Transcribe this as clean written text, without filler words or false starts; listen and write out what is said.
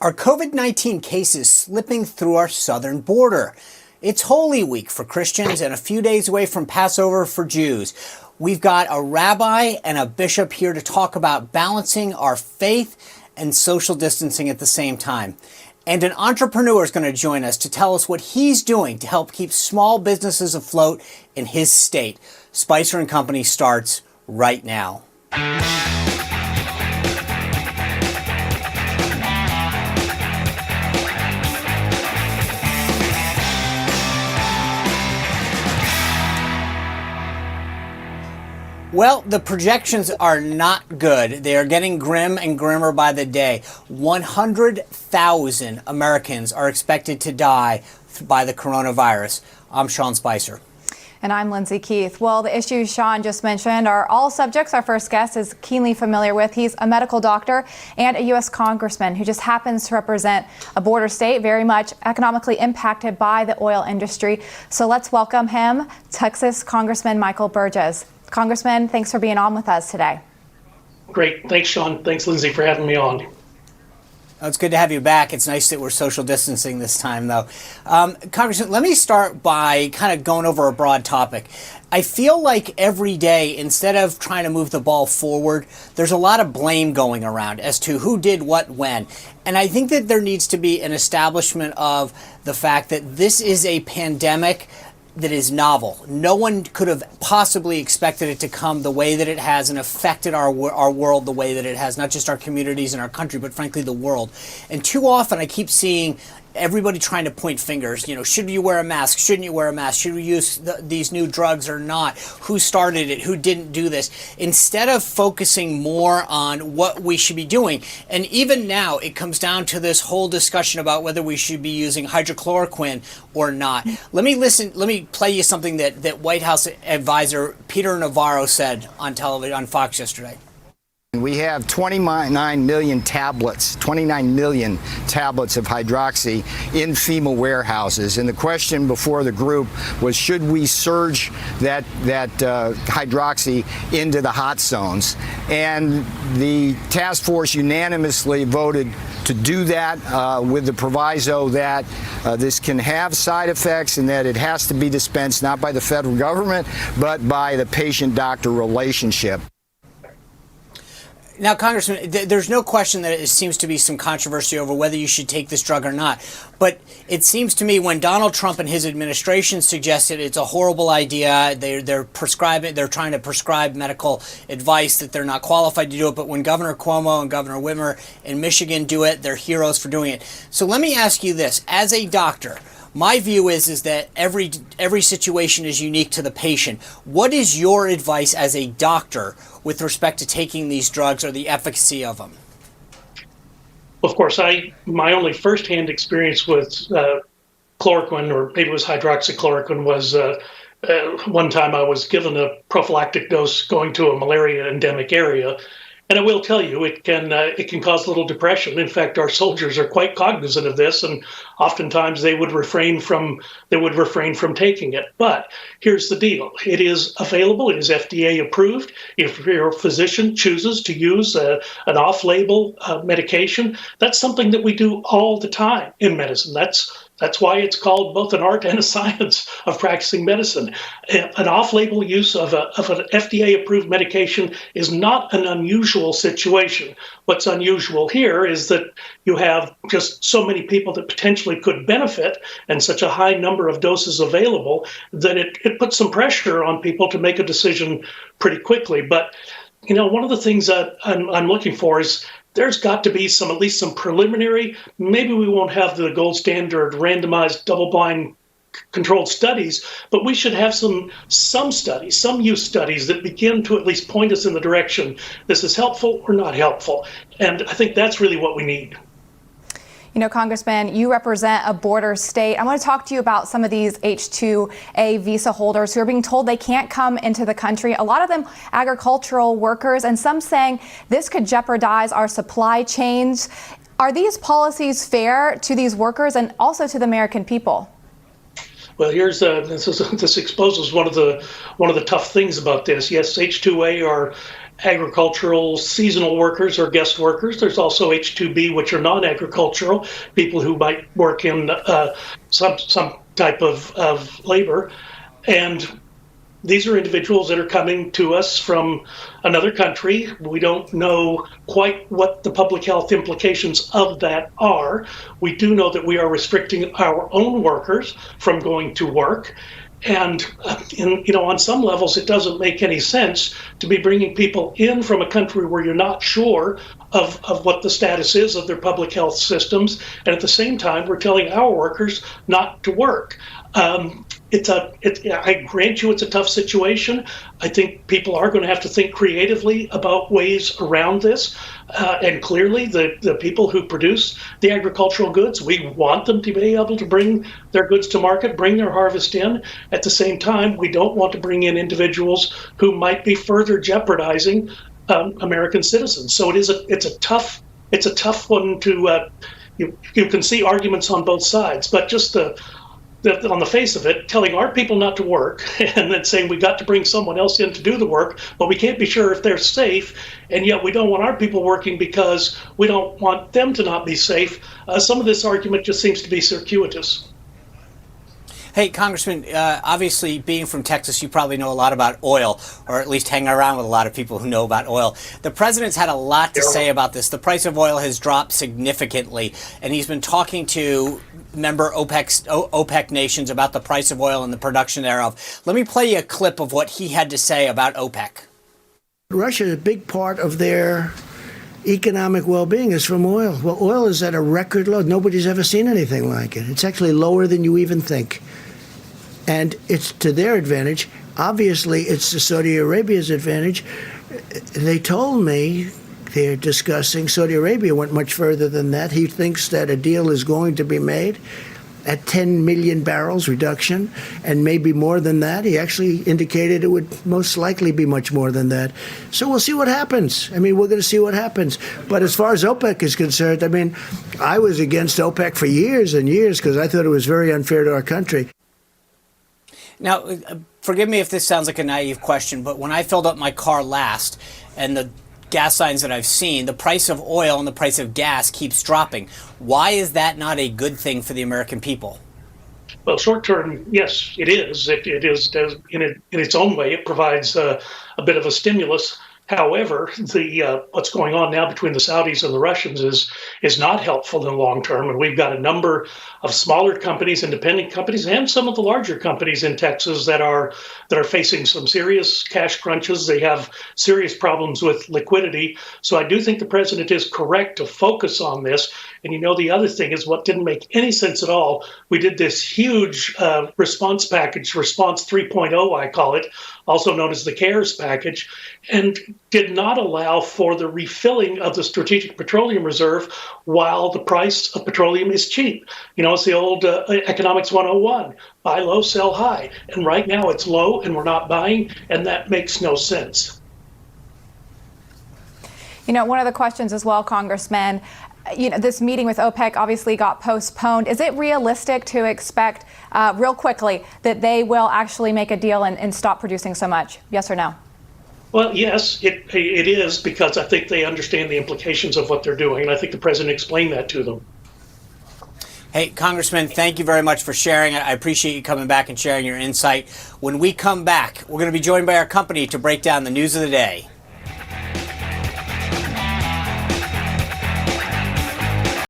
Are COVID-19 cases slipping through our southern border? It's Holy Week for Christians and a few days away from Passover for Jews. We've got a rabbi and a bishop here to talk about balancing our faith and social distancing at the same time. And an entrepreneur is going to join us to tell us what he's doing to help keep small businesses afloat in his state. Spicer & Company starts right now. Well, the projections are not good. They are getting grim and grimmer by the day. 100,000 Americans are expected to die by the coronavirus. I'm Sean Spicer. And I'm Lindsay Keith. Well, the issues Sean just mentioned are all subjects our first guest is keenly familiar with. He's a medical doctor and a U.S. congressman who just happens to represent a border state very much economically impacted by the oil industry. So let's welcome him, Texas Congressman Michael Burgess. Congressman, thanks for being on with us today. Great. Thanks, Sean. Thanks, Lindsay, for having me on. Oh, it's good to have you back. It's nice that we're social distancing this time, though. Congressman, let me start by kind of going over a broad topic. I feel like every day, instead of trying to move the ball forward, there's a lot of blame going around as to who did what when. And I think that there needs to be an establishment of the fact that this is a pandemic that is novel. No one could have possibly expected it to come the way that it has and affected our world the way that it has, not just our communities and our country, but frankly the world. And too often I keep seeing everybody trying to point fingers. You know, should you wear a mask? Shouldn't you wear a mask? Should we use these new drugs or not? Who started it? Who didn't do this? Instead of focusing more on what we should be doing. And even now, it comes down to this whole discussion about whether we should be using hydrochloroquine or not. Let me play you something that White House advisor Peter Navarro said on television, on Fox yesterday. We have 29 million tablets of hydroxy in FEMA warehouses. And the question before the group was, should we surge that hydroxy into the hot zones? And the task force unanimously voted to do that with the proviso that this can have side effects and that it has to be dispensed not by the federal government, but by the patient-doctor relationship. Now, Congressman, there's no question that it seems to be some controversy over whether you should take this drug or not. But it seems to me when Donald Trump and his administration suggested it's a horrible idea, they're trying to prescribe medical advice that they're not qualified to do it. But when Governor Cuomo and Governor Whitmer in Michigan do it, they're heroes for doing it. So let me ask you this. As a doctor, my view is that every situation is unique to the patient. What is your advice as a doctor with respect to taking these drugs or the efficacy of them? Well, of course, my only firsthand experience with chloroquine, or maybe it was hydroxychloroquine, was one time I was given a prophylactic dose going to a malaria endemic area. And I will tell you, it can cause a little depression. In fact, our soldiers are quite cognizant of this, and oftentimes they would refrain from taking it. But here's the deal: it is available. It is FDA approved. If your physician chooses to use an off-label medication, that's something that we do all the time in medicine. That's why it's called both an art and a science of practicing medicine. An off-label use of an FDA-approved medication is not an unusual situation. What's unusual here is that you have just so many people that potentially could benefit and such a high number of doses available that it puts some pressure on people to make a decision pretty quickly. But, you know, one of the things that I'm looking for is there's got to be at least some preliminary, maybe we won't have the gold standard randomized double-blind controlled studies, but we should have some studies, some use studies that begin to at least point us in the direction this is helpful or not helpful. And I think that's really what we need. You know, Congressman, you represent a border state. I want to talk to you about some of these H-2A visa holders who are being told they can't come into the country. A lot of them agricultural workers, and some saying this could jeopardize our supply chains. Are these policies fair to these workers and also to the American people? Well, here's this exposes one of the tough things about this. Yes, H-2A agricultural seasonal workers or guest workers. There's also H-2B, which are non-agricultural, people who might work in some type of labor. And these are individuals that are coming to us from another country. We don't know quite what the public health implications of that are. We do know that we are restricting our own workers from going to work. And on some levels, it doesn't make any sense to be bringing people in from a country where you're not sure of what the status is of their public health systems. And at the same time, we're telling our workers not to work. I grant you it's a tough situation. I think people are going to have to think creatively about ways around this. And clearly, the people who produce the agricultural goods, we want them to be able to bring their goods to market, bring their harvest in. At the same time, we don't want to bring in individuals who might be further jeopardizing American citizens. So it's a tough one to. You can see arguments on both sides, but just on the face of it, telling our people not to work and then saying we got to bring someone else in to do the work, but we can't be sure if they're safe, and yet we don't want our people working because we don't want them to not be safe. Some of this argument just seems to be circuitous. Hey, Congressman, obviously being from Texas, you probably know a lot about oil, or at least hang around with a lot of people who know about oil. The president's had a lot to say about this. The price of oil has dropped significantly, and he's been talking to member OPEC nations about the price of oil and the production thereof. Let me play you a clip of what he had to say about OPEC. Russia, a big part of their economic well-being is from oil. Well, oil is at a record low. Nobody's ever seen anything like it. It's actually lower than you even think. And it's to their advantage. Obviously, it's to Saudi Arabia's advantage. They told me they're discussing, Saudi Arabia went much further than that. He thinks that a deal is going to be made at 10 million barrels reduction, and maybe more than that. He actually indicated it would most likely be much more than that. So we'll see what happens. I mean, we're going to see what happens. But as far as OPEC is concerned, I mean, I was against OPEC for years and years because I thought it was very unfair to our country. Now, forgive me if this sounds like a naive question, but when I filled up my car last and the gas signs that I've seen, the price of oil and the price of gas keeps dropping. Why is that not a good thing for the American people? Well, short term, yes, it is. It is in its own way. It provides a bit of a stimulus. However, what's going on now between the Saudis and the Russians is not helpful in the long term. And we've got a number of smaller companies, independent companies, and some of the larger companies in Texas that are facing some serious cash crunches. They have serious problems with liquidity. So I do think the president is correct to focus on this. And the other thing is what didn't make any sense at all. We did this huge response package, Response 3.0, I call it, also known as the CARES package, and did not allow for the refilling of the Strategic Petroleum Reserve while the price of petroleum is cheap. It's the old Economics 101, buy low, sell high. And right now it's low and we're not buying, and that makes no sense. One of the questions as well, Congressman, this meeting with OPEC obviously got postponed. Is it realistic to expect real quickly that they will actually make a deal and stop producing so much? Yes or no? Well, yes, it is, because I think they understand the implications of what they're doing. And I think the president explained that to them. Hey, Congressman, thank you very much for sharing. I appreciate you coming back and sharing your insight. When we come back, we're going to be joined by our company to break down the news of the day.